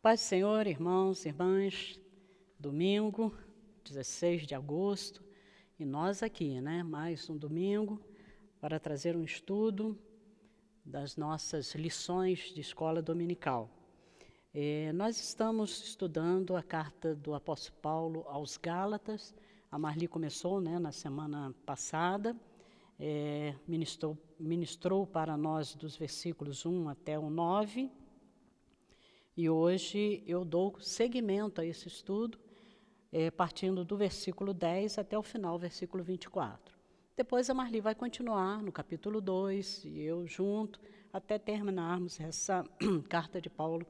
Paz do Senhor, irmãos, irmãs, domingo, 16 de agosto, e nós aqui, mais um domingo, para trazer um estudo das nossas lições de escola dominical. Nós estamos estudando a carta do apóstolo Paulo aos Gálatas. A Marli começou na semana passada, ministrou para nós dos versículos 1 até o 9, e hoje eu dou seguimento a esse estudo, partindo do versículo 10 até o final, versículo 24. Depois a Marli vai continuar no capítulo 2, e eu junto, até terminarmos essa carta de Paulo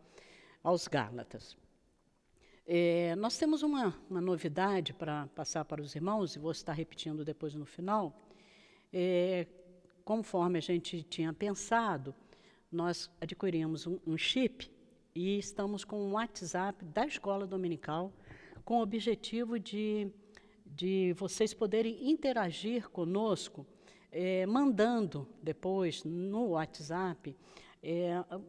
aos Gálatas. Nós temos uma novidade para passar para os irmãos, e vou estar repetindo depois no final. Conforme a gente tinha pensado, nós adquirimos um chip, e estamos com um WhatsApp da Escola Dominical, com o objetivo de vocês poderem interagir conosco, mandando depois no WhatsApp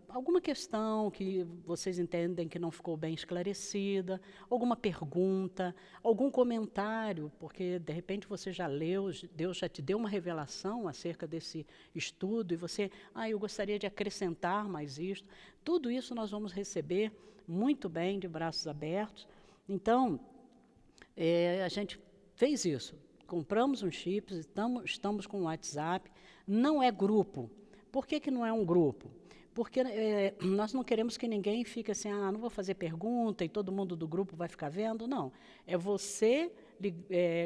alguma questão que vocês entendem que não ficou bem esclarecida, alguma pergunta, algum comentário, porque de repente você já leu, Deus já te deu uma revelação acerca desse estudo, e você, eu gostaria de acrescentar mais isto. Tudo isso nós vamos receber muito bem, de braços abertos. Então, a gente fez isso, compramos um chip, estamos com o WhatsApp, não é grupo. Por que não é um grupo? Porque nós não queremos que ninguém fique assim, não vou fazer pergunta e todo mundo do grupo vai ficar vendo. Não, é você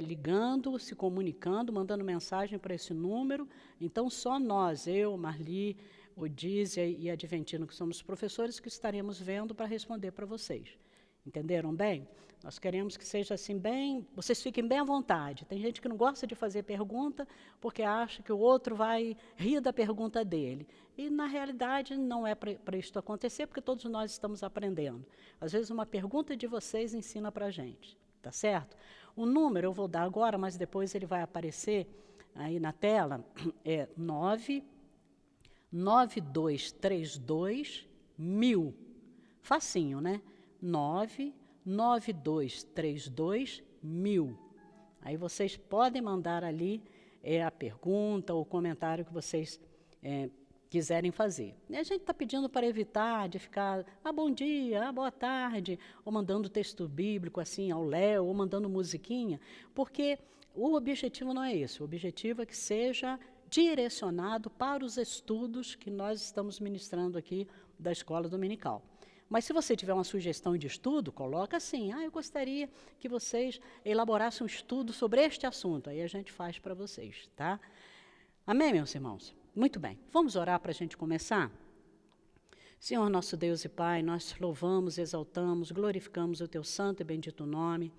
ligando, se comunicando, mandando mensagem para esse número. Então, só nós, eu, Marli, Odísia e Adventino, que somos professores, que estaremos vendo para responder para vocês. Entenderam bem? Nós queremos que seja assim bem, vocês fiquem bem à vontade. Tem gente que não gosta de fazer pergunta porque acha que o outro vai rir da pergunta dele. E, na realidade, não é para isso acontecer, porque todos nós estamos aprendendo. Às vezes, uma pergunta de vocês ensina para a gente, tá certo? O número eu vou dar agora, mas depois ele vai aparecer aí na tela, 99232 1000. Facinho, né? 99232 1000. Aí vocês podem mandar ali a pergunta ou o comentário que vocês quiserem fazer. E a gente está pedindo para evitar de ficar, bom dia, boa tarde, ou mandando texto bíblico assim ao léu, ou mandando musiquinha, porque o objetivo não é esse. O objetivo é que seja direcionado para os estudos que nós estamos ministrando aqui da Escola Dominical. Mas se você tiver uma sugestão de estudo, coloca assim, eu gostaria que vocês elaborassem um estudo sobre este assunto. Aí a gente faz para vocês, tá? Amém, meus irmãos? Muito bem. Vamos orar para a gente começar? Senhor nosso Deus e Pai, nós louvamos, exaltamos, glorificamos o Teu santo e bendito nome,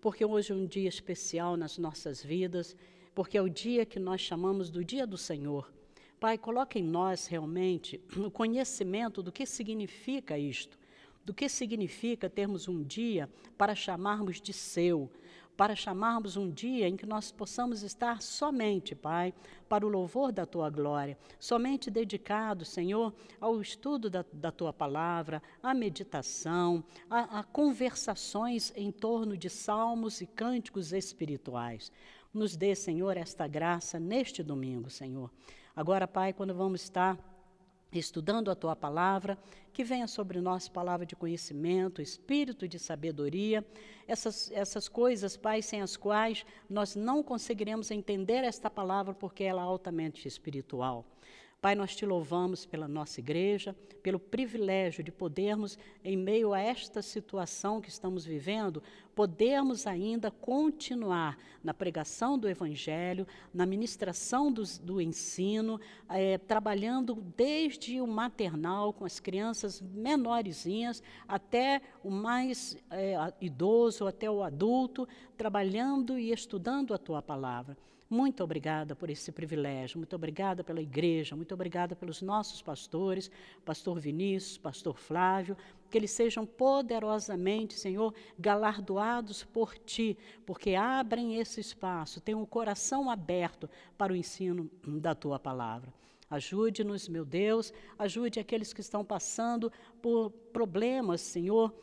porque hoje é um dia especial nas nossas vidas, porque é o dia que nós chamamos do Dia do Senhor. Pai, coloque em nós realmente o conhecimento do que significa isto, do que significa termos um dia para chamarmos de seu, para chamarmos um dia em que nós possamos estar somente, Pai, para o louvor da Tua glória, somente dedicado, Senhor, ao estudo da Tua palavra, à meditação, a conversações em torno de salmos e cânticos espirituais. Nos dê, Senhor, esta graça neste domingo, Senhor. Agora, Pai, quando vamos estar estudando a Tua palavra, que venha sobre nós palavra de conhecimento, espírito de sabedoria, essas coisas, Pai, sem as quais nós não conseguiremos entender esta palavra, porque ela é altamente espiritual. Pai, nós Te louvamos pela nossa igreja, pelo privilégio de podermos, em meio a esta situação que estamos vivendo, podermos ainda continuar na pregação do Evangelho, na ministração do ensino, trabalhando desde o maternal, com as crianças menorzinhas, até o mais idoso, até o adulto, trabalhando e estudando a Tua palavra. Muito obrigada por esse privilégio, muito obrigada pela igreja, muito obrigada pelos nossos pastores, pastor Vinícius, pastor Flávio, que eles sejam poderosamente, Senhor, galardoados por Ti, porque abrem esse espaço, têm o coração aberto para o ensino da Tua palavra. Ajude-nos, meu Deus, ajude aqueles que estão passando por problemas, Senhor,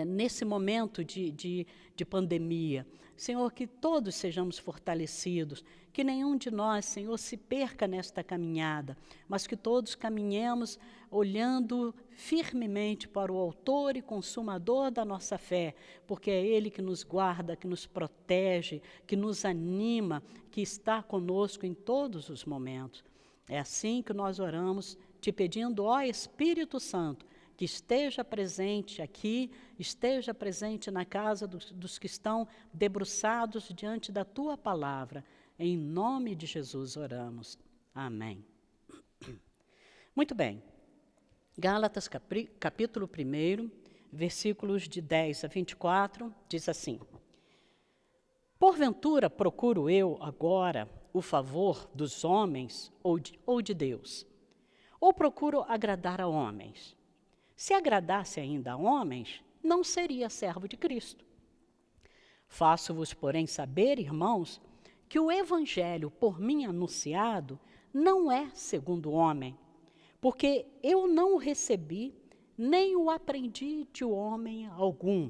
nesse momento de pandemia. Senhor, que todos sejamos fortalecidos, que nenhum de nós, Senhor, se perca nesta caminhada, mas que todos caminhemos olhando firmemente para o autor e consumador da nossa fé, porque é Ele que nos guarda, que nos protege, que nos anima, que está conosco em todos os momentos. É assim que nós oramos, te pedindo, ó Espírito Santo, que esteja presente aqui, esteja presente na casa dos que estão debruçados diante da Tua palavra. Em nome de Jesus oramos. Amém. Muito bem. Gálatas capítulo 1, versículos de 10 a 24, diz assim: Porventura procuro eu agora o favor dos homens ou de Deus? Ou procuro agradar a homens? Se agradasse ainda a homens, não seria servo de Cristo. Faço-vos, porém, saber, irmãos, que o evangelho por mim anunciado não é segundo o homem, porque eu não o recebi, nem o aprendi de homem algum,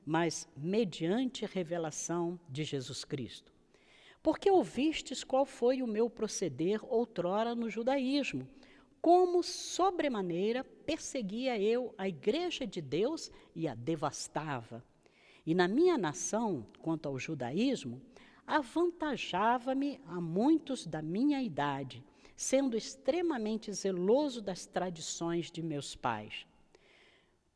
mas mediante revelação de Jesus Cristo. Porque ouvistes qual foi o meu proceder outrora no judaísmo, como sobremaneira perseguia eu a igreja de Deus e a devastava. E na minha nação, quanto ao judaísmo, avantajava-me a muitos da minha idade, sendo extremamente zeloso das tradições de meus pais.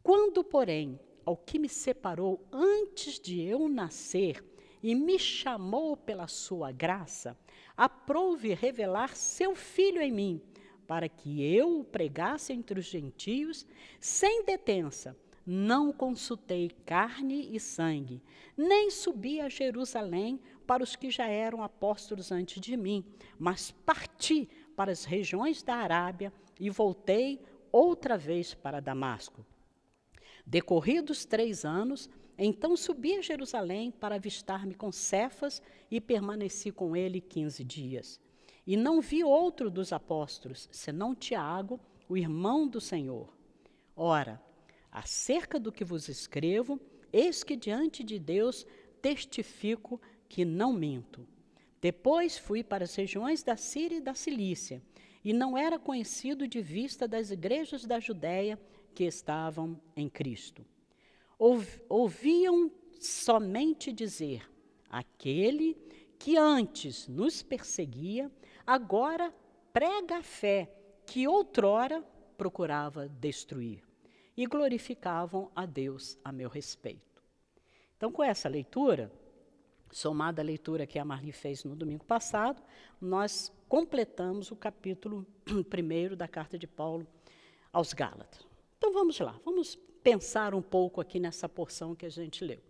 Quando, porém, ao que me separou antes de eu nascer e me chamou pela sua graça, aprouve revelar seu Filho em mim, para que eu o pregasse entre os gentios, sem detença, não consultei carne e sangue, nem subi a Jerusalém para os que já eram apóstolos antes de mim, mas parti para as regiões da Arábia e voltei outra vez para Damasco. Decorridos 3 anos, então subi a Jerusalém para avistar-me com Cefas e permaneci com ele 15 dias. E não vi outro dos apóstolos, senão Tiago, o irmão do Senhor. Ora, acerca do que vos escrevo, eis que diante de Deus testifico que não minto. Depois fui para as regiões da Síria e da Cilícia, e não era conhecido de vista das igrejas da Judéia que estavam em Cristo. Ouviam somente dizer, aquele que antes nos perseguia, agora prega a fé que outrora procurava destruir. E glorificavam a Deus a meu respeito. Então, com essa leitura, somada à leitura que a Marli fez no domingo passado, nós completamos o capítulo 1 da carta de Paulo aos Gálatas. Então, vamos lá, vamos pensar um pouco aqui nessa porção que a gente leu.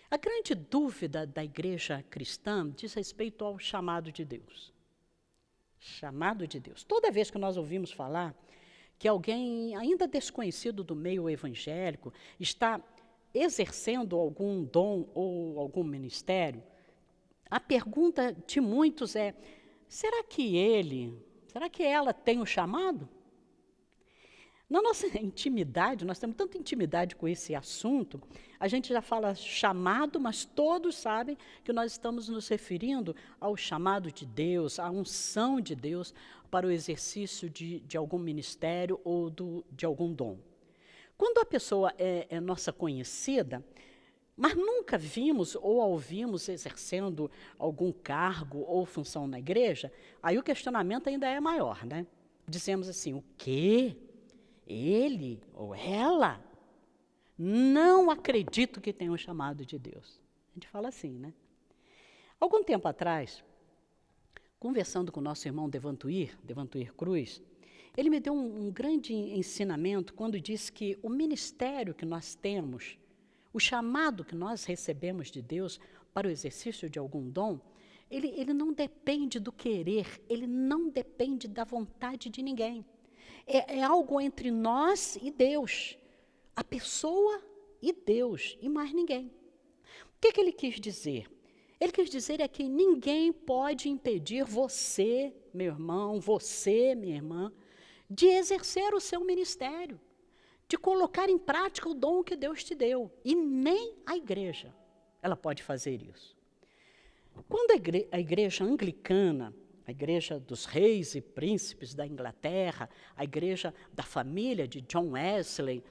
A grande dúvida da igreja cristã diz respeito ao chamado de Deus. Chamado de Deus. Toda vez que nós ouvimos falar que alguém ainda desconhecido do meio evangélico está exercendo algum dom ou algum ministério, a pergunta de muitos é, será que ela tem o chamado? Na nossa intimidade, nós temos tanta intimidade com esse assunto, a gente já fala chamado, mas todos sabem que nós estamos nos referindo ao chamado de Deus, à unção de Deus para o exercício de algum ministério ou de algum dom. Quando a pessoa é nossa conhecida, mas nunca vimos ou a ouvimos exercendo algum cargo ou função na igreja, aí o questionamento ainda é maior, né? Dizemos assim, o quê? Ele ou ela? Não acredito que tenha um chamado de Deus. A gente fala assim, né? Algum tempo atrás, conversando com o nosso irmão Devantuir Cruz, ele me deu um grande ensinamento quando disse que o ministério que nós temos, o chamado que nós recebemos de Deus para o exercício de algum dom, ele não depende do querer, ele não depende da vontade de ninguém. É algo entre nós e Deus, a pessoa e Deus, e mais ninguém. O que ele quis dizer? Ele quis dizer é que ninguém pode impedir você, meu irmão, você, minha irmã, de exercer o seu ministério, de colocar em prática o dom que Deus te deu. E nem a igreja, ela pode fazer isso. Quando a igreja anglicana, a igreja dos reis e príncipes da Inglaterra, a igreja da família de John Wesley,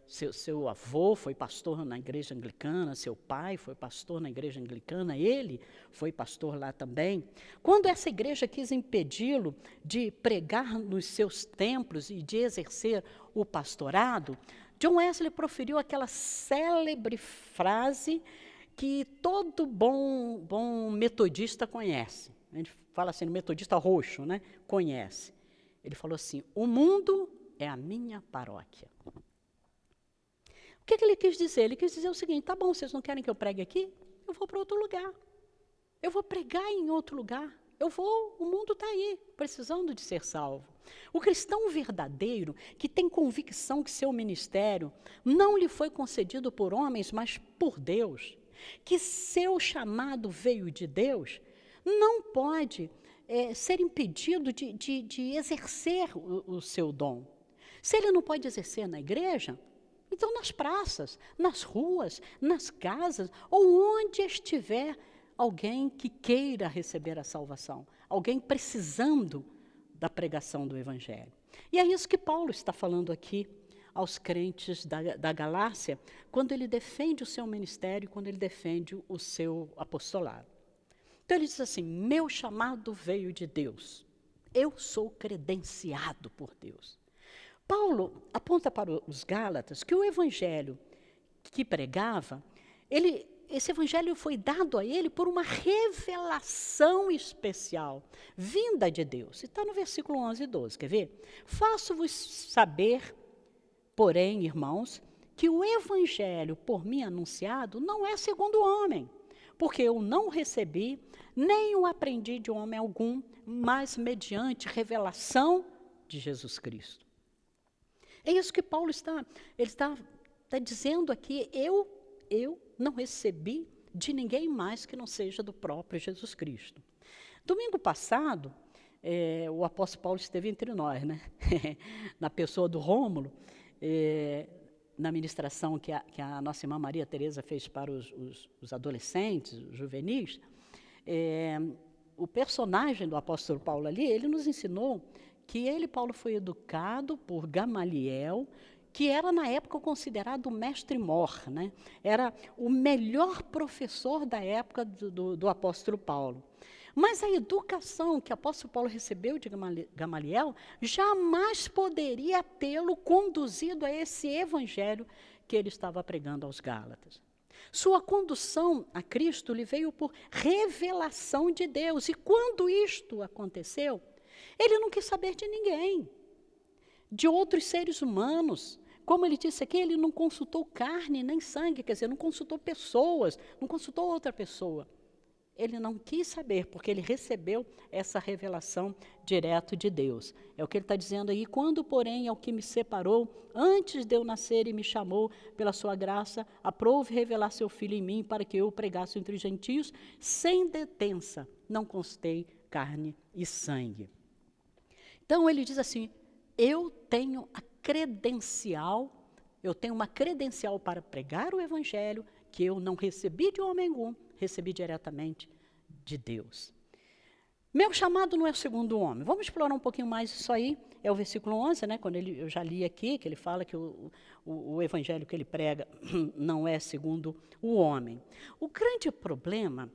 seu avô foi pastor na igreja anglicana, seu pai foi pastor na igreja anglicana, ele foi pastor lá também. Quando essa igreja quis impedi-lo de pregar nos seus templos e de exercer o pastorado, John Wesley proferiu aquela célebre frase que todo bom metodista conhece. A gente fala assim, metodista roxo, né? Conhece. Ele falou assim, o mundo é a minha paróquia. O que ele quis dizer? Ele quis dizer o seguinte, tá bom, vocês não querem que eu pregue aqui? Eu vou para outro lugar. Eu vou pregar em outro lugar. O mundo está aí, precisando de ser salvo. O cristão verdadeiro, que tem convicção que seu ministério não lhe foi concedido por homens, mas por Deus, que seu chamado veio de Deus, não pode ser impedido de exercer o seu dom. Se ele não pode exercer na igreja, então nas praças, nas ruas, nas casas, ou onde estiver alguém que queira receber a salvação, alguém precisando da pregação do Evangelho. E é isso que Paulo está falando aqui aos crentes da Galácia, quando ele defende o seu ministério, quando ele defende o seu apostolado. Então ele diz assim, meu chamado veio de Deus, eu sou credenciado por Deus. Paulo aponta para os Gálatas que o evangelho que pregava, esse evangelho foi dado a ele por uma revelação especial, vinda de Deus. E está no versículo 11 e 12, quer ver? Faço-vos saber, porém, irmãos, que o evangelho por mim anunciado não é segundo o homem, porque eu não recebi, nem o aprendi de homem algum, mas mediante revelação de Jesus Cristo. É isso que Paulo está dizendo aqui, eu não recebi de ninguém mais que não seja do próprio Jesus Cristo. Domingo passado, o apóstolo Paulo esteve entre nós, né? Na pessoa do Rômulo, na ministração que a nossa irmã Maria Tereza fez para os adolescentes, os juvenis, o personagem do apóstolo Paulo ali, ele nos ensinou que Paulo, foi educado por Gamaliel, que era na época considerado o mestre-mor, né? Era o melhor professor da época do apóstolo Paulo. Mas a educação que o apóstolo Paulo recebeu de Gamaliel jamais poderia tê-lo conduzido a esse evangelho que ele estava pregando aos Gálatas. Sua condução a Cristo lhe veio por revelação de Deus. E quando isto aconteceu, ele não quis saber de ninguém, de outros seres humanos. Como ele disse aqui, ele não consultou carne nem sangue, quer dizer, não consultou pessoas, não consultou outra pessoa. Ele não quis saber, porque ele recebeu essa revelação direto de Deus. É o que ele está dizendo aí, quando, porém, ao que me separou, antes de eu nascer e me chamou pela sua graça, aprouve revelar seu Filho em mim, para que eu o pregasse entre os gentios, sem detença, não constei carne e sangue. Então, ele diz assim, eu tenho uma credencial para pregar o Evangelho que eu não recebi de homem algum, recebi diretamente de Deus. Meu chamado não é segundo o homem. Vamos explorar um pouquinho mais isso aí. É o versículo 11, né, quando eu já li aqui, que ele fala que o Evangelho que ele prega não é segundo o homem. O grande problema,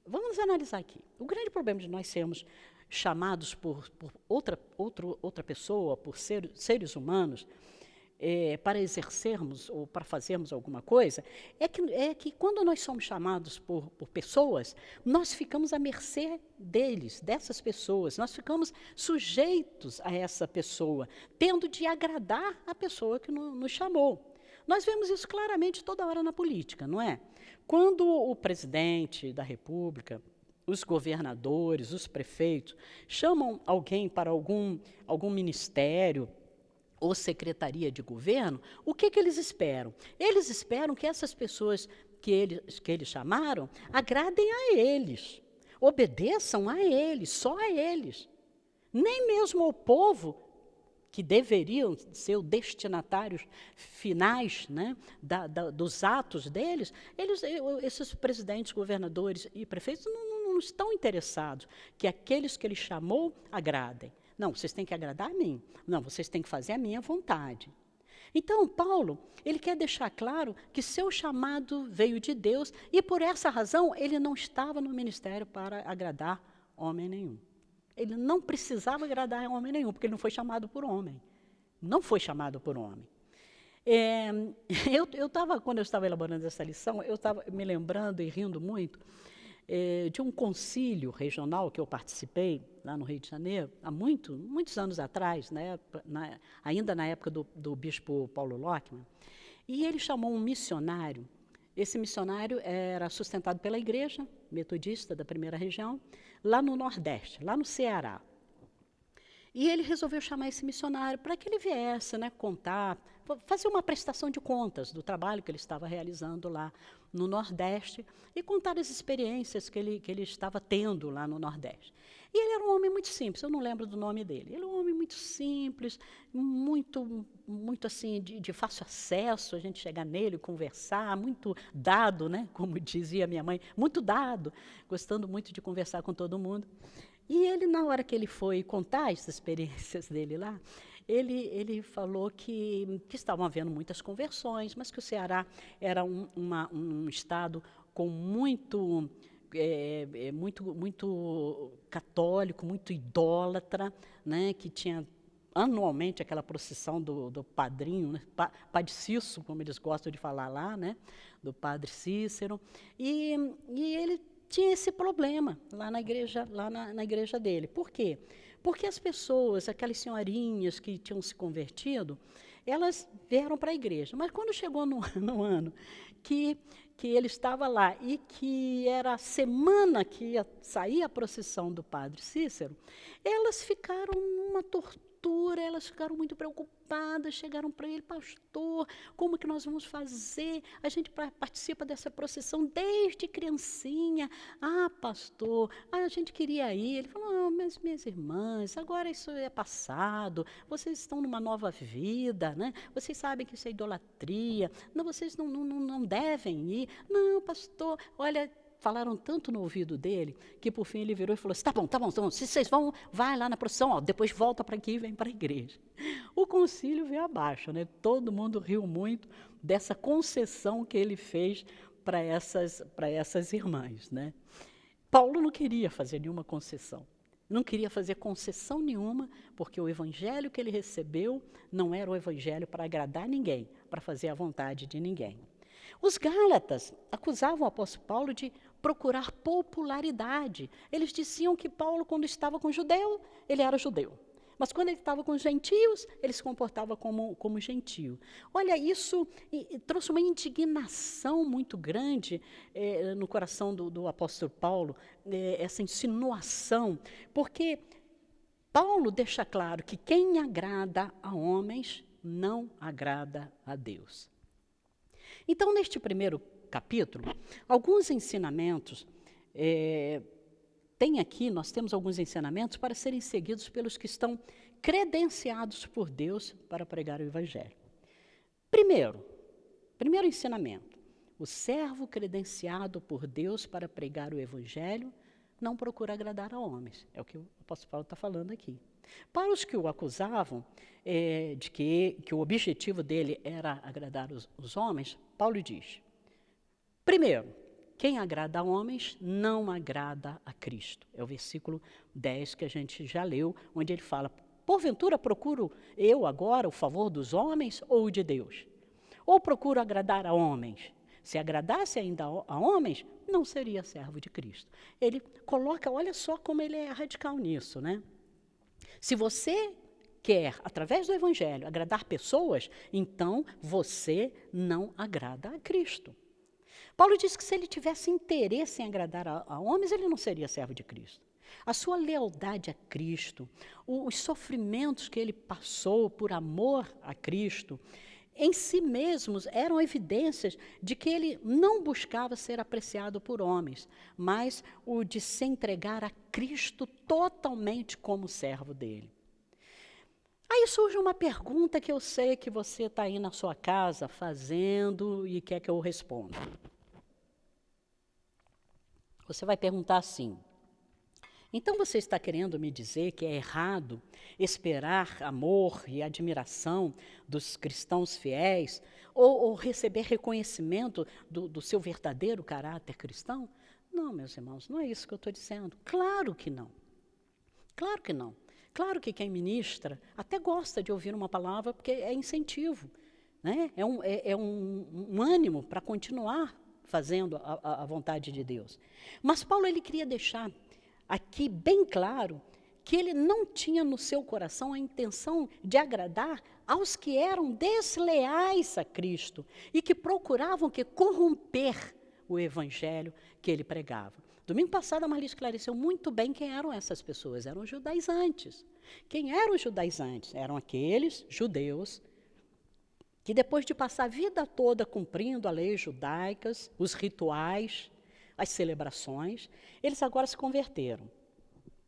vamos analisar aqui, o grande problema de nós sermos chamados por outra pessoa, por seres humanos, para exercermos ou para fazermos alguma coisa, é que quando nós somos chamados por pessoas, nós ficamos à mercê dessas pessoas, nós ficamos sujeitos a essa pessoa, tendo de agradar a pessoa que nos chamou. Nós vemos isso claramente toda hora na política, não é? Quando o presidente da República, os governadores, os prefeitos, chamam alguém para algum ministério ou secretaria de governo, o que eles esperam? Eles esperam que essas pessoas que eles chamaram, agradem a eles, obedeçam a eles, só a eles. Nem mesmo ao povo, que deveriam ser os destinatários finais, né, dos atos deles, esses presidentes, governadores e prefeitos não estão interessados que aqueles que ele chamou agradem. Não, vocês têm que agradar a mim. Não, vocês têm que fazer a minha vontade. Então, Paulo, ele quer deixar claro que seu chamado veio de Deus e, por essa razão, ele não estava no ministério para agradar homem nenhum. Ele não precisava agradar homem nenhum, porque ele não foi chamado por homem. Não foi chamado por homem. Quando eu estava elaborando essa lição, eu estava me lembrando e rindo muito de um concílio regional que eu participei lá no Rio de Janeiro, há muitos anos atrás, né, ainda na época do bispo Paulo Lockman, e ele chamou um missionário. Esse missionário era sustentado pela igreja metodista da primeira região, lá no Nordeste, lá no Ceará. E ele resolveu chamar esse missionário para que ele viesse, né, contar, fazer uma prestação de contas do trabalho que ele estava realizando lá no Nordeste e contar as experiências que ele estava tendo lá no Nordeste. E ele era um homem muito simples, eu não lembro do nome dele. Ele era um homem muito simples, muito assim, de fácil acesso, a gente chegar nele, conversar, muito dado, né, como dizia minha mãe, muito dado, gostando muito de conversar com todo mundo. E ele, na hora que ele foi contar as experiências dele lá, ele falou que estavam havendo muitas conversões, mas que o Ceará era um estado com muito católico, muito idólatra, né, que tinha anualmente aquela procissão do padrinho, né, Padre Cícero, como eles gostam de falar lá, né, do Padre Cícero, e ele tinha esse problema lá na igreja dele. Por quê? Porque as pessoas, aquelas senhorinhas que tinham se convertido, elas vieram para a igreja. Mas quando chegou no ano que ele estava lá e que era a semana que ia sair a procissão do Padre Cícero, elas ficaram numa tortura, elas ficaram muito preocupadas, chegaram para ele: pastor, como que nós vamos fazer? A gente participa dessa procissão desde criancinha. Ah, pastor, a gente queria ir. Ele falou: não, mas minhas irmãs, agora isso é passado, vocês estão numa nova vida, né? Vocês sabem que isso é idolatria, não, vocês não devem ir. Não, pastor, olha, falaram tanto no ouvido dele, que por fim ele virou e falou assim: tá bom, se vocês vão, vai lá na procissão, ó, depois volta para aqui e vem para a igreja. O concílio veio abaixo, né? Todo mundo riu muito dessa concessão que ele fez para essas irmãs, né? Paulo não queria fazer nenhuma concessão, não queria fazer concessão nenhuma, porque o evangelho que ele recebeu não era o evangelho para agradar ninguém, para fazer a vontade de ninguém. Os Gálatas acusavam o apóstolo Paulo de procurar popularidade. Eles diziam que Paulo, quando estava com judeu, ele era judeu. Mas quando ele estava com os gentios, ele se comportava como gentio. Olha, isso trouxe uma indignação muito grande no coração do apóstolo Paulo, essa insinuação, porque Paulo deixa claro que quem agrada a homens não agrada a Deus. Então, neste primeiro capítulo, alguns ensinamentos, nós temos alguns ensinamentos para serem seguidos pelos que estão credenciados por Deus para pregar o Evangelho. Primeiro ensinamento: o servo credenciado por Deus para pregar o Evangelho não procura agradar a homens. É o que o apóstolo Paulo está falando aqui. Para os que o acusavam de que o objetivo dele era agradar os homens, Paulo diz: primeiro, quem agrada a homens não agrada a Cristo. É o versículo 10 que a gente já leu, onde ele fala: porventura procuro eu agora o favor dos homens ou o de Deus? Ou procuro agradar a homens? Se agradasse ainda a homens, não seria servo de Cristo. Ele coloca, olha só como ele é radical nisso, né? Se você quer, através do Evangelho, agradar pessoas, então você não agrada a Cristo. Paulo diz que se ele tivesse interesse em agradar a homens, ele não seria servo de Cristo. A sua lealdade a Cristo, os sofrimentos que ele passou por amor a Cristo, em si mesmos eram evidências de que ele não buscava ser apreciado por homens, mas o de se entregar a Cristo totalmente como servo dele. Aí surge uma pergunta que eu sei que você está aí na sua casa fazendo e quer que eu responda. Você vai perguntar assim: então você está querendo me dizer que é errado esperar amor e admiração dos cristãos fiéis ou receber reconhecimento do seu verdadeiro caráter cristão? Não, meus irmãos, não é isso que eu estou dizendo. Claro que não. Claro que não. Claro que quem ministra até gosta de ouvir uma palavra porque é incentivo, né? É um ânimo para continuar fazendo a vontade de Deus. Mas Paulo ele queria deixar aqui bem claro que ele não tinha no seu coração a intenção de agradar aos que eram desleais a Cristo e que procuravam corromper o evangelho que ele pregava. Domingo passado a Marli esclareceu muito bem quem eram essas pessoas, eram os judaizantes. Quem eram os judaizantes? Eram aqueles judeus que depois de passar a vida toda cumprindo a lei judaicas, os rituais, as celebrações, eles agora se converteram.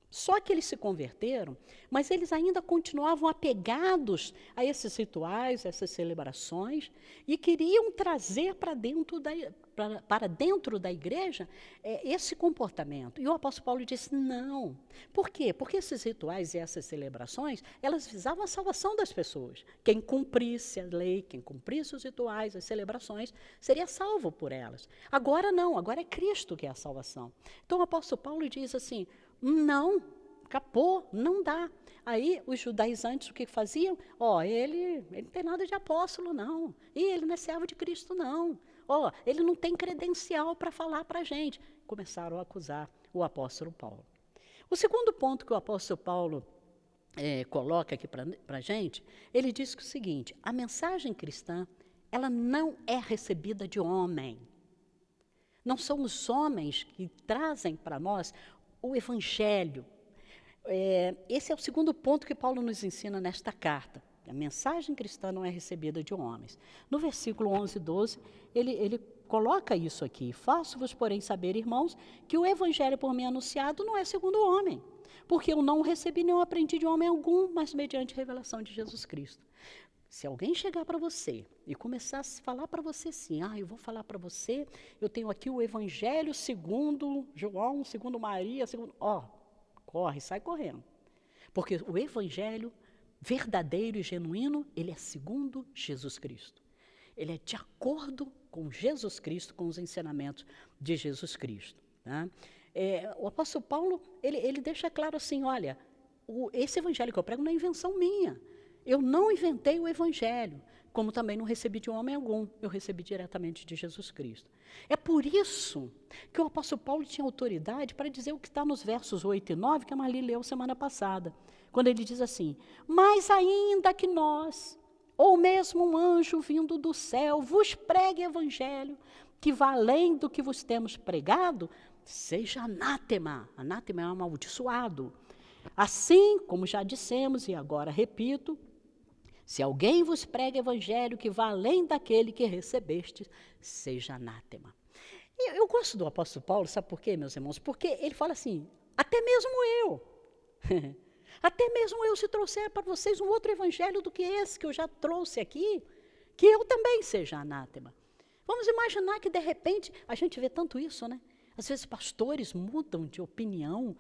Só que eles se converteram, mas eles ainda continuavam apegados a esses rituais, a essas celebrações, e queriam trazer para dentro da igreja esse comportamento. E o apóstolo Paulo disse, não. Por quê? Porque esses rituais e essas celebrações, elas visavam a salvação das pessoas. Quem cumprisse a lei, quem cumprisse os rituais, as celebrações, seria salvo por elas. Agora não, agora é Cristo que é a salvação. Então o apóstolo Paulo diz assim, não, acabou, não dá. Aí os judaizantes o que faziam? Ele não tem nada de apóstolo, não. E ele não é servo de Cristo, não. Ele não tem credencial para falar para a gente. Começaram a acusar o apóstolo Paulo. O segundo ponto que o apóstolo Paulo coloca aqui para a gente, ele diz que o seguinte, a mensagem cristã, ela não é recebida de homem. Não são os homens que trazem para nós o evangelho. Esse é o segundo ponto que Paulo nos ensina nesta carta. A mensagem cristã não é recebida de homens. No versículo 11 e 12, ele coloca isso aqui. Faço-vos, porém, saber, irmãos, que o evangelho por mim anunciado não é segundo o homem. Porque eu não o recebi nem o aprendi de homem algum, mas mediante a revelação de Jesus Cristo. Se alguém chegar para você e começar a falar para você assim, eu vou falar para você, eu tenho aqui o evangelho segundo João, segundo Maria, segundo... corre, sai correndo. Porque o evangelho verdadeiro e genuíno, ele é segundo Jesus Cristo. Ele é de acordo com Jesus Cristo, com os ensinamentos de Jesus Cristo. Tá? O apóstolo Paulo, ele deixa claro assim, olha, esse evangelho que eu prego não é invenção minha. Eu não inventei o evangelho, como também não recebi de homem algum, eu recebi diretamente de Jesus Cristo. É por isso que o apóstolo Paulo tinha autoridade para dizer o que está nos versos 8 e 9, que a Marli leu semana passada, quando ele diz assim, mas ainda que nós, ou mesmo um anjo vindo do céu, vos pregue evangelho, que vá além do que vos temos pregado, seja anátema, anátema é amaldiçoado. Assim, como já dissemos, e agora repito, se alguém vos prega evangelho que vá além daquele que recebeste, seja anátema. Eu gosto do apóstolo Paulo, sabe por quê, meus irmãos? Porque ele fala assim, até mesmo eu, até mesmo eu se trouxer para vocês um outro evangelho do que esse que eu já trouxe aqui, que eu também seja anátema. Vamos imaginar que de repente, a gente vê tanto isso, né? Às vezes pastores mudam de opinião,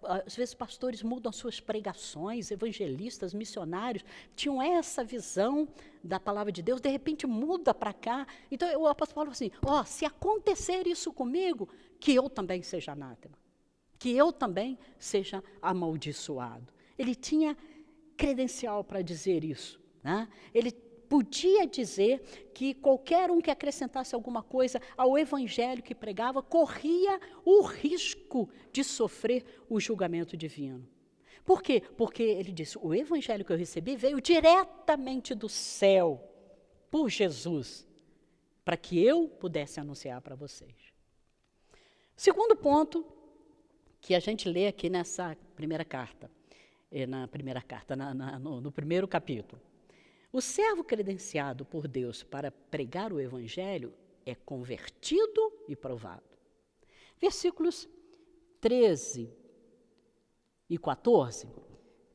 às vezes pastores mudam as suas pregações, evangelistas, missionários, tinham essa visão da palavra de Deus, de repente muda para cá. Então o apóstolo falou assim, se acontecer isso comigo, que eu também seja anátema, que eu também seja amaldiçoado. Ele tinha credencial para dizer isso, né? Ele podia dizer que qualquer um que acrescentasse alguma coisa ao evangelho que pregava, corria o risco de sofrer o julgamento divino. Por quê? Porque ele disse, o evangelho que eu recebi veio diretamente do céu, por Jesus, para que eu pudesse anunciar para vocês. Segundo ponto que a gente lê aqui nessa primeira carta, no primeiro capítulo. O servo credenciado por Deus para pregar o evangelho é convertido e provado. Versículos 13 e 14,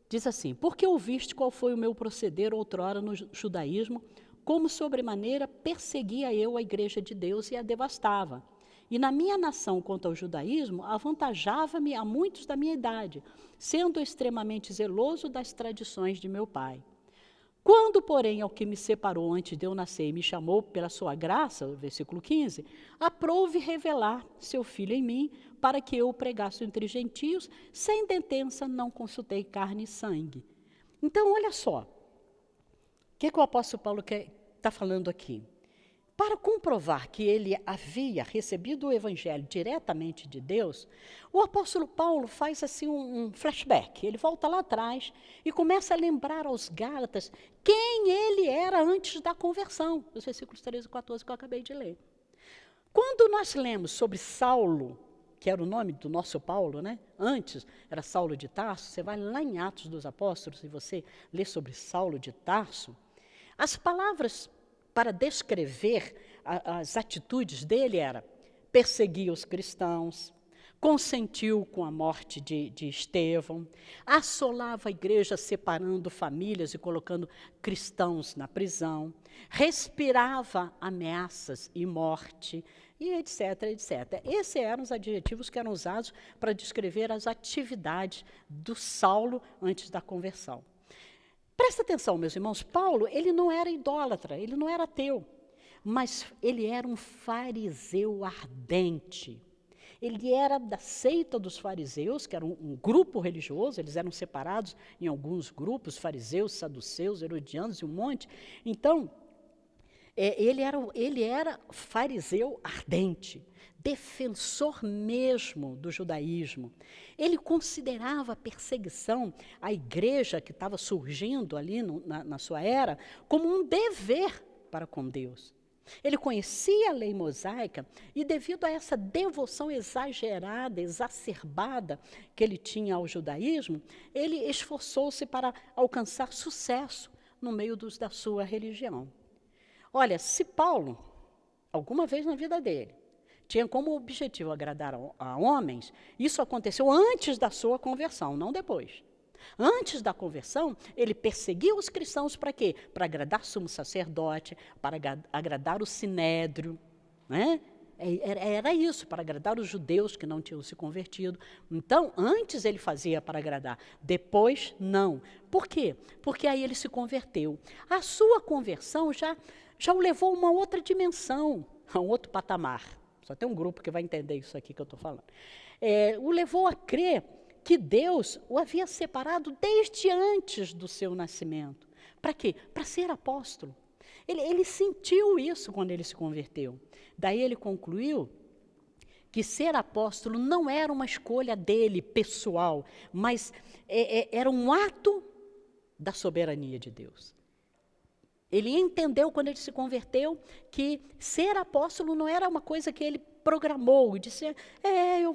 diz assim: porque ouviste qual foi o meu proceder outrora no judaísmo, como sobremaneira perseguia eu a igreja de Deus e a devastava. E na minha nação quanto ao judaísmo, avantajava-me a muitos da minha idade, sendo extremamente zeloso das tradições de meu pai. Quando, porém, ao que me separou antes de eu nascer e me chamou pela sua graça, versículo 15, aprouve revelar seu filho em mim, para que eu o pregasse entre gentios, sem detença não consultei carne e sangue. Então, olha só, o que o apóstolo Paulo está falando aqui? Para comprovar que ele havia recebido o evangelho diretamente de Deus, o apóstolo Paulo faz assim um flashback. Ele volta lá atrás e começa a lembrar aos Gálatas quem ele era antes da conversão, os versículos 13 e 14 que eu acabei de ler. Quando nós lemos sobre Saulo, que era o nome do nosso Paulo, né? Antes era Saulo de Tarso, você vai lá em Atos dos Apóstolos e você lê sobre Saulo de Tarso, as palavras para descrever as atitudes dele era: perseguia os cristãos, consentiu com a morte de Estevão, assolava a igreja separando famílias e colocando cristãos na prisão, respirava ameaças e morte, e etc, etc. Esses eram os adjetivos que eram usados para descrever as atividades do Saulo antes da conversão. Presta atenção, meus irmãos, Paulo, ele não era idólatra, ele não era ateu, mas ele era um fariseu ardente. Ele era da seita dos fariseus, que era um grupo religioso, eles eram separados em alguns grupos, fariseus, saduceus, herodianos e um monte. Então, ele era fariseu ardente, defensor mesmo do judaísmo. Ele considerava a perseguição à igreja que estava surgindo ali na sua era como um dever para com Deus. Ele conhecia a lei mosaica e, devido a essa devoção exagerada, exacerbada que ele tinha ao judaísmo, ele esforçou-se para alcançar sucesso no meio da sua religião. Olha, se Paulo, alguma vez na vida dele, tinha como objetivo agradar a homens, isso aconteceu antes da sua conversão, não depois. Antes da conversão, ele perseguiu os cristãos para quê? Para agradar o sumo sacerdote, para agradar o sinédrio, né? Era isso, para agradar os judeus que não tinham se convertido. Então, antes ele fazia para agradar, depois não. Por quê? Porque aí ele se converteu. A sua conversão já o levou a uma outra dimensão, a um outro patamar. Só tem um grupo que vai entender isso aqui que eu estou falando. O levou a crer que Deus o havia separado desde antes do seu nascimento. Para quê? Para ser apóstolo. Ele sentiu isso quando ele se converteu. Daí ele concluiu que ser apóstolo não era uma escolha dele, pessoal, mas era um ato da soberania de Deus. Ele entendeu, quando ele se converteu, que ser apóstolo não era uma coisa que ele programou e disse: eu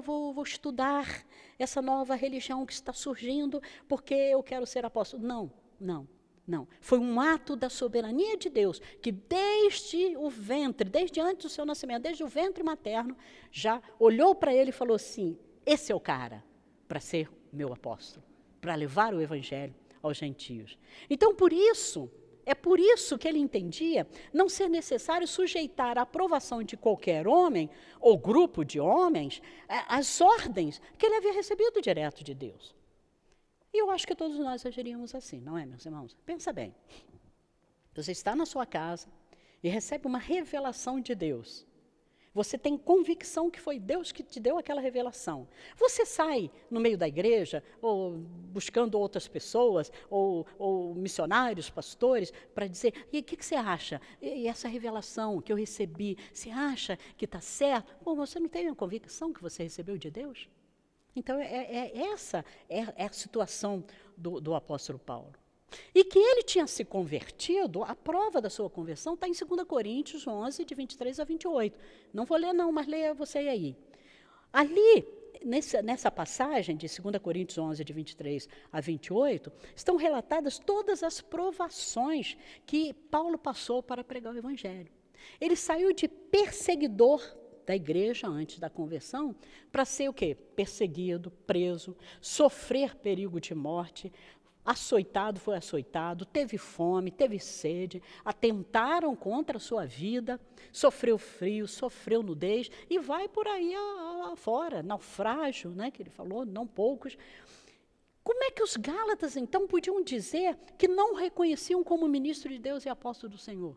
vou estudar essa nova religião que está surgindo porque eu quero ser apóstolo. Não. Foi um ato da soberania de Deus, que desde o ventre, desde antes do seu nascimento, desde o ventre materno, já olhou para ele e falou assim: esse é o cara para ser meu apóstolo, para levar o evangelho aos gentios. Então, é por isso que ele entendia não ser necessário sujeitar a aprovação de qualquer homem ou grupo de homens às ordens que ele havia recebido direto de Deus. E eu acho que todos nós agiríamos assim, não é, meus irmãos? Pensa bem. Você está na sua casa e recebe uma revelação de Deus. Você tem convicção que foi Deus que te deu aquela revelação. Você sai no meio da igreja, ou buscando outras pessoas, ou missionários, pastores, para dizer: e o que você acha? E essa revelação que eu recebi, você acha que está certo? Bom, você não tem a convicção que você recebeu de Deus? Então, essa é a situação do apóstolo Paulo. E que ele tinha se convertido, a prova da sua conversão está em 2 Coríntios 11, de 23 a 28. Não vou ler não, mas leia você aí. Ali, nessa passagem de 2 Coríntios 11, de 23 a 28, estão relatadas todas as provações que Paulo passou para pregar o Evangelho. Ele saiu de perseguidor da igreja antes da conversão para ser o quê? Perseguido, preso, sofrer perigo de morte, açoitado, foi açoitado, teve fome, teve sede, atentaram contra a sua vida, sofreu frio, sofreu nudez e vai por aí fora, naufrágio, né, que ele falou, não poucos. Como é que os Gálatas, então, podiam dizer que não o reconheciam como ministro de Deus e apóstolo do Senhor?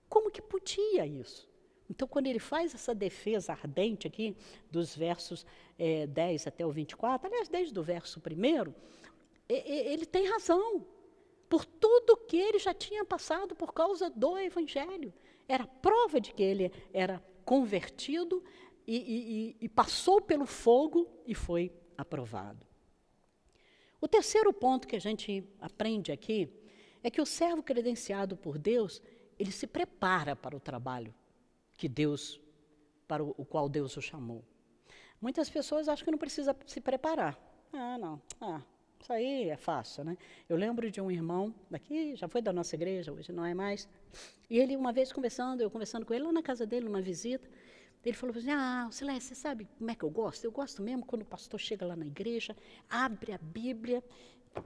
Como que podia isso? Então, quando ele faz essa defesa ardente aqui, dos versos 10 até o 24, aliás, desde o verso 1, ele tem razão, por tudo que ele já tinha passado por causa do Evangelho. Era prova de que ele era convertido e passou pelo fogo e foi aprovado. O terceiro ponto que a gente aprende aqui é que o servo credenciado por Deus, ele se prepara para o trabalho para o qual Deus o chamou. Muitas pessoas acham que não precisa se preparar. Isso aí é fácil, né? Eu lembro de um irmão daqui, já foi da nossa igreja, hoje não é mais, e ele uma vez eu conversando com ele lá na casa dele, numa visita, ele falou assim, Siléia, você sabe como é que eu gosto? Eu gosto mesmo quando o pastor chega lá na igreja, abre a Bíblia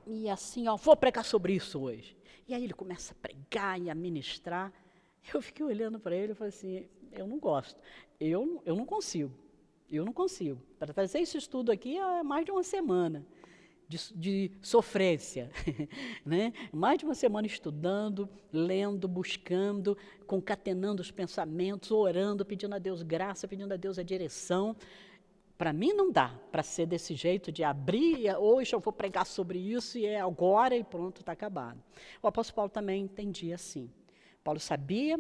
e assim, vou pregar sobre isso hoje. E aí ele começa a pregar e a ministrar. Eu fiquei olhando para ele e falei assim, eu não gosto, eu não consigo. Para fazer esse estudo aqui é mais de uma semana de sofrência, né? Mais de uma semana estudando, lendo, buscando, concatenando os pensamentos, orando, pedindo a Deus graça, pedindo a Deus a direção. Para mim não dá para ser desse jeito de abrir, hoje eu vou pregar sobre isso e é agora e pronto, está acabado. O apóstolo Paulo também entendia assim. Paulo sabia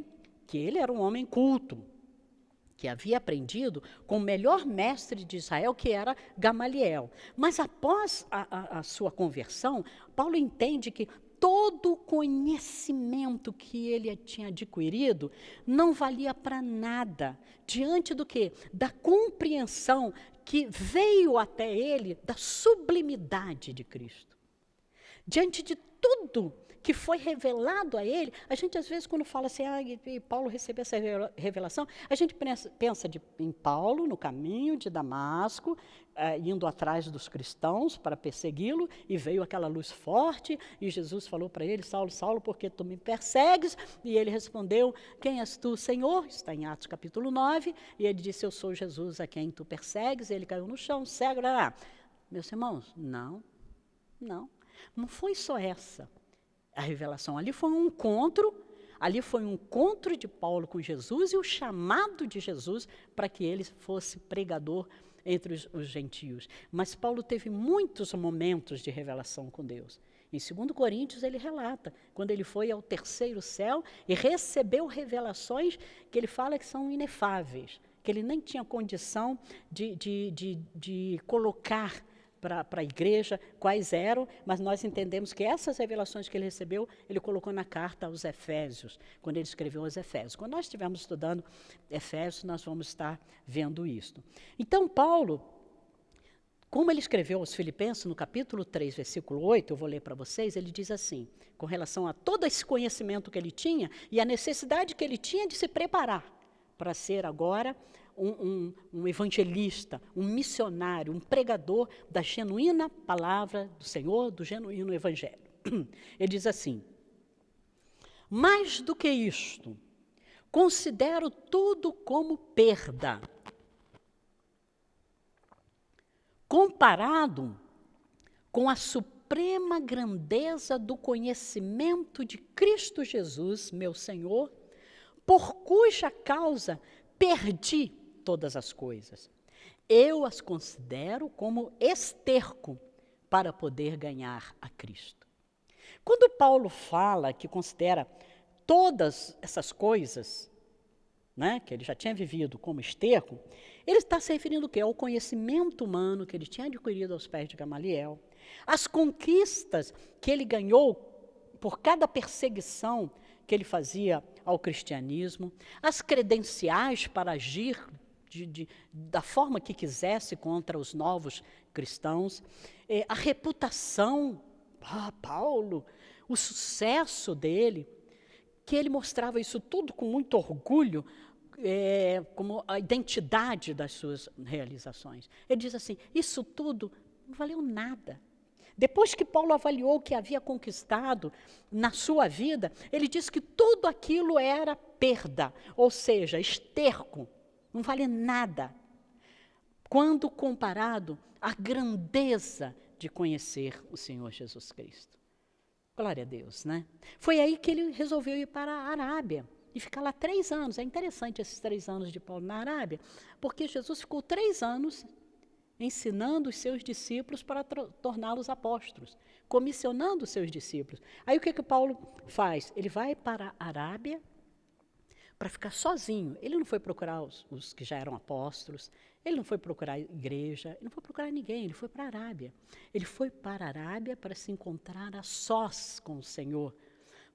que ele era um homem culto, que havia aprendido com o melhor mestre de Israel, que era Gamaliel. Mas após a sua conversão, Paulo entende que todo o conhecimento que ele tinha adquirido não valia para nada, diante do quê? Da compreensão que veio até ele da sublimidade de Cristo. Diante de tudo que foi revelado a ele, a gente às vezes quando fala assim, Paulo recebeu essa revelação, a gente pensa em Paulo no caminho de Damasco, indo atrás dos cristãos para persegui-lo, e veio aquela luz forte, e Jesus falou para ele, Saulo, Saulo, por que tu me persegues? E ele respondeu, quem és tu, Senhor? Está em Atos capítulo 9, e ele disse, eu sou Jesus a quem tu persegues, e ele caiu no chão, cego, Meus irmãos, não foi só essa a revelação. Ali foi um encontro de Paulo com Jesus e o chamado de Jesus para que ele fosse pregador entre os gentios. Mas Paulo teve muitos momentos de revelação com Deus. Em 2 Coríntios ele relata, quando ele foi ao terceiro céu e recebeu revelações que ele fala que são inefáveis, que ele nem tinha condição de colocar para a igreja quais eram, mas nós entendemos que essas revelações que ele recebeu, ele colocou na carta aos Efésios, quando ele escreveu aos Efésios. Quando nós estivermos estudando Efésios, nós vamos estar vendo isso. Então, Paulo, como ele escreveu aos Filipenses, no capítulo 3, versículo 8, eu vou ler para vocês, ele diz assim, com relação a todo esse conhecimento que ele tinha e a necessidade que ele tinha de se preparar para ser agora um evangelista, um missionário, um pregador da genuína palavra do Senhor, do genuíno evangelho. Ele diz assim, mais do que isto, considero tudo como perda, comparado com a suprema grandeza do conhecimento de Cristo Jesus, meu Senhor, por cuja causa perdi todas as coisas. Eu as considero como esterco para poder ganhar a Cristo. Quando Paulo fala que considera todas essas coisas, né, que ele já tinha vivido como esterco, ele está se referindo o quê? Ao conhecimento humano que ele tinha adquirido aos pés de Gamaliel, as conquistas que ele ganhou por cada perseguição que ele fazia ao cristianismo, as credenciais para agir da forma que quisesse contra os novos cristãos. A reputação, Paulo, o sucesso dele, que ele mostrava isso tudo com muito orgulho, como a identidade das suas realizações. Ele diz assim, isso tudo não valeu nada. Depois que Paulo avaliou o que havia conquistado na sua vida, ele disse que tudo aquilo era perda, ou seja, esterco, não vale nada, quando comparado à grandeza de conhecer o Senhor Jesus Cristo. Glória a Deus, né? Foi aí que ele resolveu ir para a Arábia e ficar lá 3 anos. É interessante esses 3 anos de Paulo na Arábia, porque Jesus ficou 3 anos ensinando os seus discípulos para torná-los apóstolos, comissionando os seus discípulos. Aí o que Paulo faz? Ele vai para a Arábia para ficar sozinho. Ele não foi procurar os que já eram apóstolos, ele não foi procurar igreja, ele não foi procurar ninguém, ele foi para a Arábia. Ele foi para a Arábia para se encontrar a sós com o Senhor,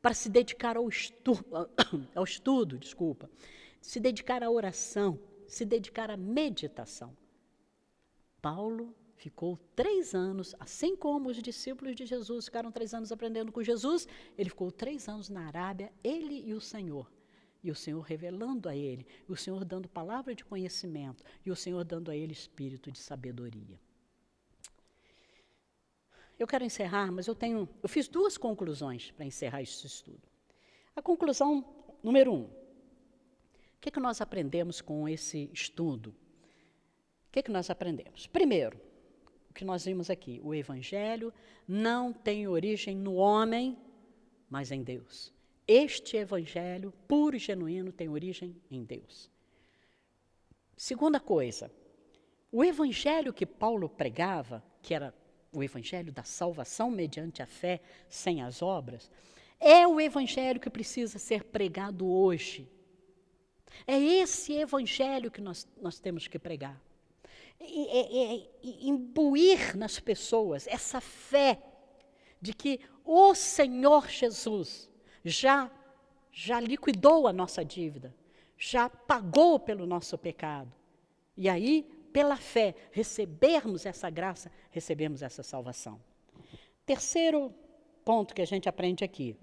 para se dedicar ao estudo, se dedicar à oração, se dedicar à meditação. Paulo ficou 3 anos, assim como os discípulos de Jesus ficaram 3 anos aprendendo com Jesus, ele ficou 3 anos na Arábia, ele e o Senhor. E o Senhor revelando a ele, e o Senhor dando palavra de conhecimento, e o Senhor dando a ele espírito de sabedoria. Eu quero encerrar, mas eu fiz 2 conclusões para encerrar esse estudo. A conclusão número 1. O que nós aprendemos com esse estudo? O que nós aprendemos? Primeiro, o que nós vimos aqui, o Evangelho não tem origem no homem, mas em Deus. Este Evangelho, puro e genuíno, tem origem em Deus. Segunda coisa, o Evangelho que Paulo pregava, que era o Evangelho da salvação mediante a fé, sem as obras, é o Evangelho que precisa ser pregado hoje. É esse Evangelho que nós temos que pregar. Imbuir nas pessoas essa fé de que o Senhor Jesus já liquidou a nossa dívida, já pagou pelo nosso pecado. E aí, pela fé, recebermos essa graça, recebemos essa salvação. Terceiro ponto que a gente aprende aqui,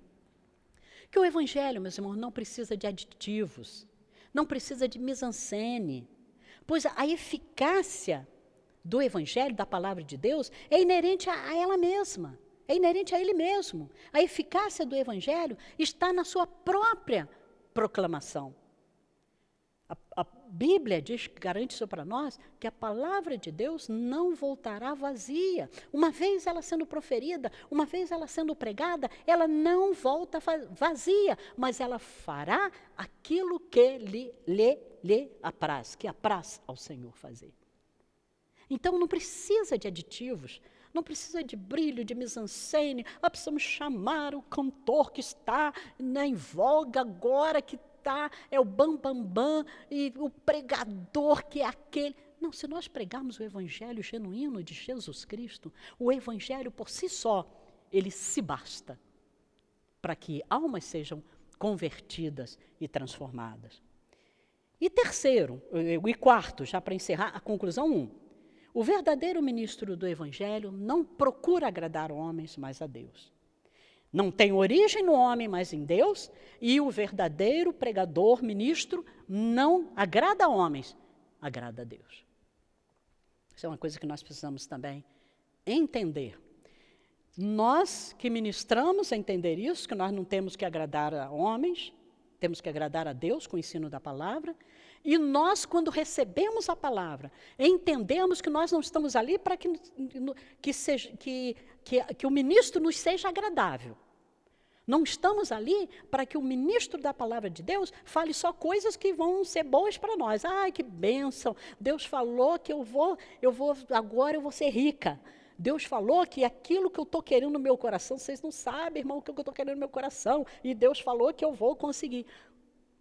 que o Evangelho, meus irmãos, não precisa de aditivos, não precisa de mise-en-scène, pois a eficácia do Evangelho, da palavra de Deus, é inerente a ela mesma, é inerente a ele mesmo. A eficácia do Evangelho está na sua própria proclamação. A Bíblia diz, garante isso para nós, que a palavra de Deus não voltará vazia. Uma vez ela sendo proferida, uma vez ela sendo pregada, ela não volta vazia, mas ela fará aquilo que lhe apraz, que apraz ao Senhor fazer. Então não precisa de aditivos, não precisa de brilho, de mise-en-scène, precisamos chamar o cantor que está em voga agora, que é o bam, e o pregador que é aquele. Não, se nós pregarmos o Evangelho genuíno de Jesus Cristo, o Evangelho por si só, ele se basta para que almas sejam convertidas e transformadas. E terceiro, e quarto, já para encerrar, a conclusão 1. O verdadeiro ministro do Evangelho não procura agradar homens, mas a Deus. Não tem origem no homem, mas em Deus, e o verdadeiro pregador, ministro, não agrada a homens, agrada a Deus. Isso é uma coisa que nós precisamos também entender. Nós que ministramos entender isso, que nós não temos que agradar a homens, temos que agradar a Deus com o ensino da palavra, e nós, quando recebemos a palavra, entendemos que nós não estamos ali para que o ministro nos seja agradável. Não estamos ali para que o ministro da palavra de Deus fale só coisas que vão ser boas para nós. Ai, que bênção! Deus falou que agora eu vou ser rica. Deus falou que aquilo que eu estou querendo no meu coração, vocês não sabem, irmão, o que eu estou querendo no meu coração. E Deus falou que eu vou conseguir.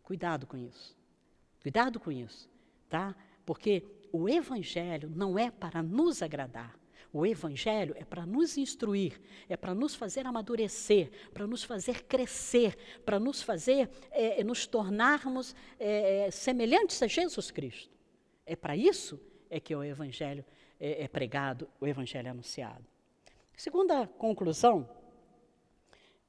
Cuidado com isso. Cuidado com isso, tá? Porque o Evangelho não é para nos agradar. O Evangelho é para nos instruir, é para nos fazer amadurecer, para nos fazer crescer, para nos fazer nos tornarmos semelhantes a Jesus Cristo. É para isso que o Evangelho é pregado, o Evangelho é anunciado. Segunda conclusão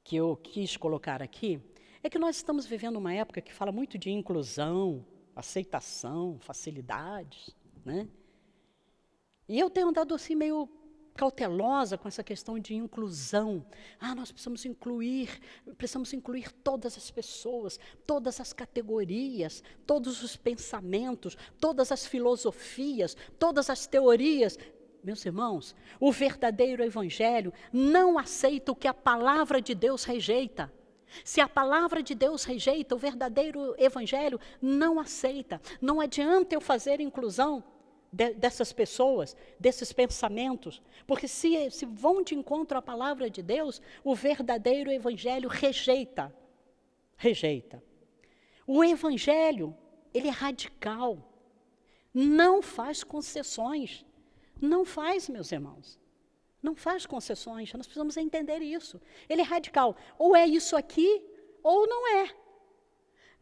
que eu quis colocar aqui é que nós estamos vivendo uma época que fala muito de inclusão, aceitação, facilidades, né? E eu tenho andado assim meio cautelosa com essa questão de inclusão. Nós precisamos incluir todas as pessoas, todas as categorias, todos os pensamentos, todas as filosofias, todas as teorias. Meus irmãos, o verdadeiro evangelho não aceita o que a palavra de Deus rejeita. Se a palavra de Deus rejeita, o verdadeiro evangelho não aceita. Não adianta eu fazer inclusão dessas pessoas, desses pensamentos, porque se vão de encontro à palavra de Deus, o verdadeiro evangelho rejeita. O evangelho, ele é radical, não faz concessões, não faz, meus irmãos, não faz concessões, nós precisamos entender isso. Ele é radical, ou é isso aqui, ou não é.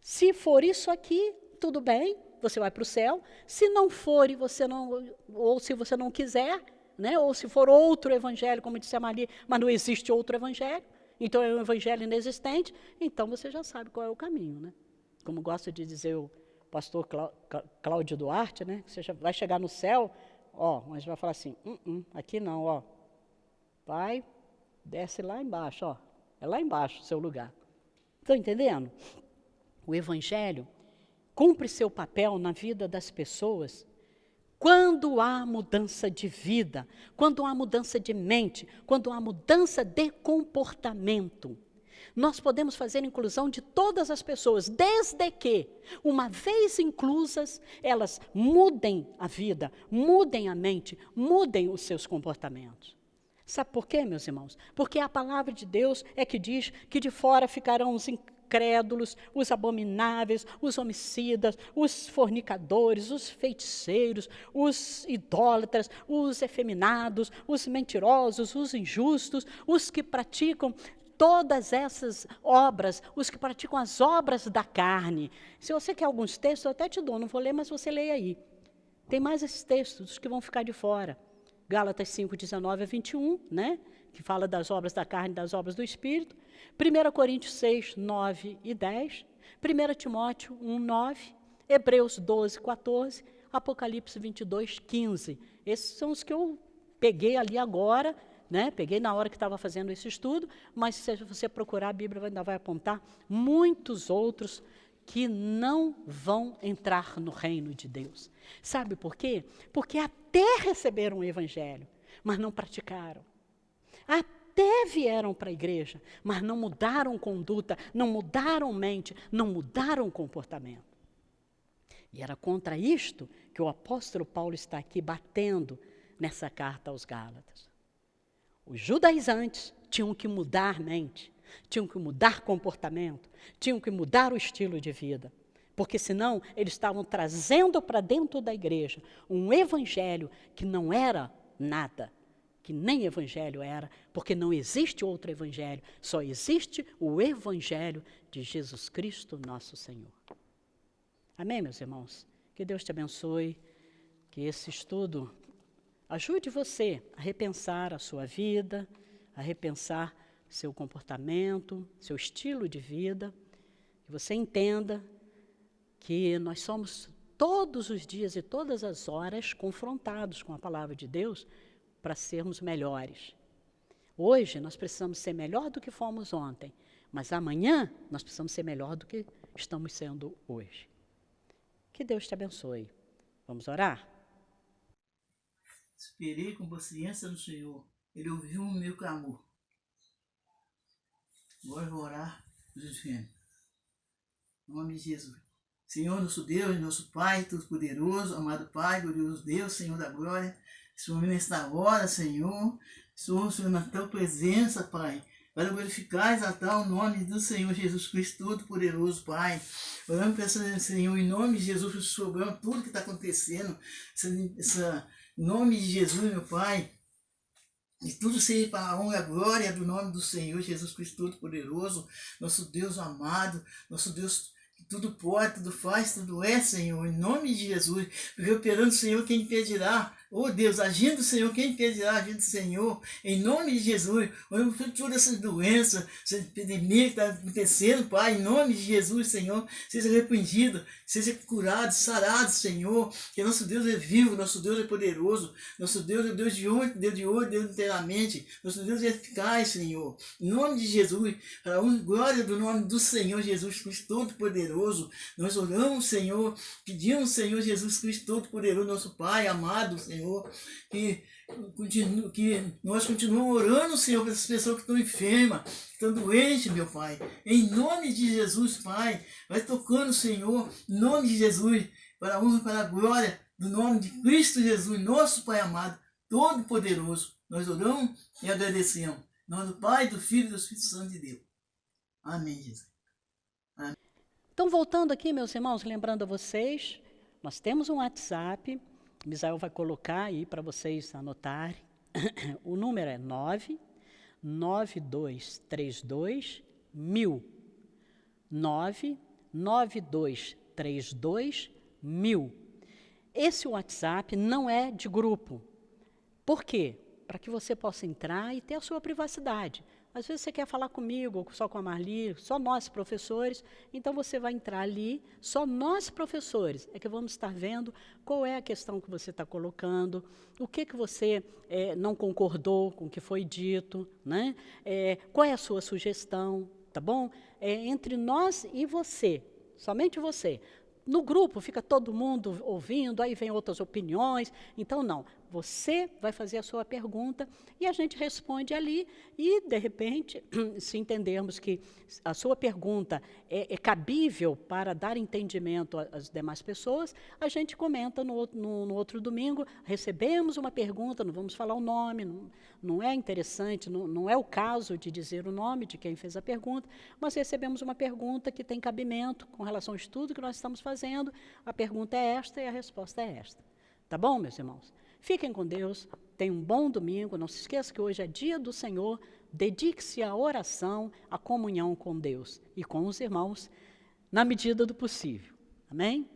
Se for isso aqui, tudo bem, você vai para o céu. Se não for e você não, ou se você não quiser, né, ou se for outro evangelho, como disse a Maria, mas não existe outro evangelho, então é um evangelho inexistente, então você já sabe qual é o caminho, né? Como gosta de dizer o pastor Cláudio Duarte, né? Você já vai chegar no céu, mas vai falar assim, aqui não, vai, desce lá embaixo, é lá embaixo o seu lugar. Estão entendendo? O evangelho cumpre seu papel na vida das pessoas quando há mudança de vida, quando há mudança de mente, quando há mudança de comportamento. Nós podemos fazer inclusão de todas as pessoas, desde que, uma vez inclusas, elas mudem a vida, mudem a mente, mudem os seus comportamentos. Sabe por quê, meus irmãos? Porque a palavra de Deus é que diz que de fora ficarão os incrédulos, os abomináveis, os homicidas, os fornicadores, os feiticeiros, os idólatras, os efeminados, os mentirosos, os injustos, os que praticam todas essas obras, os que praticam as obras da carne. Se você quer alguns textos, eu até te dou, não vou ler, mas você leia aí. Tem mais esses textos que vão ficar de fora. Gálatas 5, 19 a 21, né? Que fala das obras da carne e das obras do Espírito. 1 Coríntios 6, 9 e 10. 1 Timóteo 1, 9. Hebreus 12, 14. Apocalipse 22, 15. Esses são os que eu peguei ali agora, né? Peguei na hora que estava fazendo esse estudo, mas se você procurar, a Bíblia ainda vai apontar muitos outros que não vão entrar no reino de Deus. Sabe por quê? Porque até receberam o evangelho, mas não praticaram. Até vieram para a igreja, mas não mudaram conduta, não mudaram mente, não mudaram comportamento. E era contra isto que o apóstolo Paulo está aqui batendo nessa carta aos Gálatas. Os judaizantes tinham que mudar mente, tinham que mudar comportamento, tinham que mudar o estilo de vida, porque senão eles estavam trazendo para dentro da igreja um evangelho que não era nada, que nem evangelho era, porque não existe outro evangelho, só existe o evangelho de Jesus Cristo, nosso Senhor. Amém, meus irmãos? Que Deus te abençoe, que esse estudo ajude você a repensar a sua vida, a repensar seu comportamento, seu estilo de vida, que você entenda que nós somos todos os dias e todas as horas confrontados com a palavra de Deus para sermos melhores. Hoje nós precisamos ser melhor do que fomos ontem, mas amanhã nós precisamos ser melhor do que estamos sendo hoje. Que Deus te abençoe. Vamos orar? Esperei com paciência no Senhor. Ele ouviu o meu clamor. Agora eu vou orar pelos enfermos. Em nome de Jesus. Senhor, nosso Deus, nosso Pai, Todo-Poderoso, amado Pai, glorioso Deus, Senhor da glória. Senhor, nesta hora, Senhor, Senhor, na tua presença, Pai, para glorificar e exaltar o nome do Senhor Jesus Cristo, Todo-Poderoso, Pai. Oramos para Senhor, em nome de Jesus, sobrando tudo que está acontecendo, em nome de Jesus, meu Pai, e tudo seja para a honra e a glória do nome do Senhor Jesus Cristo Todo-Poderoso, nosso Deus amado, nosso Deus tudo pode, tudo faz, tudo é, Senhor, em nome de Jesus. Porque operando, Senhor, quem impedirá? Oh Deus, agindo, Senhor, quem impedirá? Agindo, Senhor, em nome de Jesus. Olha por todas essas doenças, essa epidemia que está acontecendo, Pai, em nome de Jesus, Senhor, seja repreendido, seja curado, sarado, Senhor, que nosso Deus é vivo, nosso Deus é poderoso, nosso Deus é Deus de ontem, Deus de hoje, Deus inteiramente, nosso Deus é eficaz, Senhor, em nome de Jesus, para a glória do nome do Senhor Jesus Cristo Todo-Poderoso, nós oramos, Senhor, pedimos, Senhor Jesus Cristo Todo-Poderoso, nosso Pai amado, Senhor, que nós continuamos orando, Senhor, para essas pessoas que estão enfermas, que estão doentes, meu Pai. Em nome de Jesus, Pai, vai tocando, Senhor, em nome de Jesus, para a honra e para a glória do nome de Cristo Jesus, nosso Pai amado, Todo-Poderoso. Nós oramos e agradecemos. Em nome do Pai, do Filho e do Espírito Santo de Deus. Amém, Jesus. Amém. Então, voltando aqui, meus irmãos, lembrando a vocês, nós temos um WhatsApp, Misael vai colocar aí para vocês anotarem. O número é 992321000. 992321000. Esse WhatsApp não é de grupo. Por quê? Para que você possa entrar e ter a sua privacidade. Às vezes você quer falar comigo, ou só com a Marli, só nós professores, então você vai entrar ali, só nós professores é que vamos estar vendo qual é a questão que você está colocando, o que você não concordou com o que foi dito, né? Qual é a sua sugestão, tá bom? Entre nós e você, somente você. No grupo fica todo mundo ouvindo, aí vem outras opiniões, então não. Você vai fazer a sua pergunta e a gente responde ali e, de repente, se entendermos que a sua pergunta é cabível para dar entendimento às demais pessoas, a gente comenta no outro domingo, recebemos uma pergunta, não vamos falar o nome, não é interessante, não é o caso de dizer o nome de quem fez a pergunta, mas recebemos uma pergunta que tem cabimento com relação ao estudo que nós estamos fazendo, a pergunta é esta e a resposta é esta. Tá bom, meus irmãos? Fiquem com Deus, tenham um bom domingo, não se esqueça que hoje é dia do Senhor, dedique-se à oração, à comunhão com Deus e com os irmãos, na medida do possível. Amém?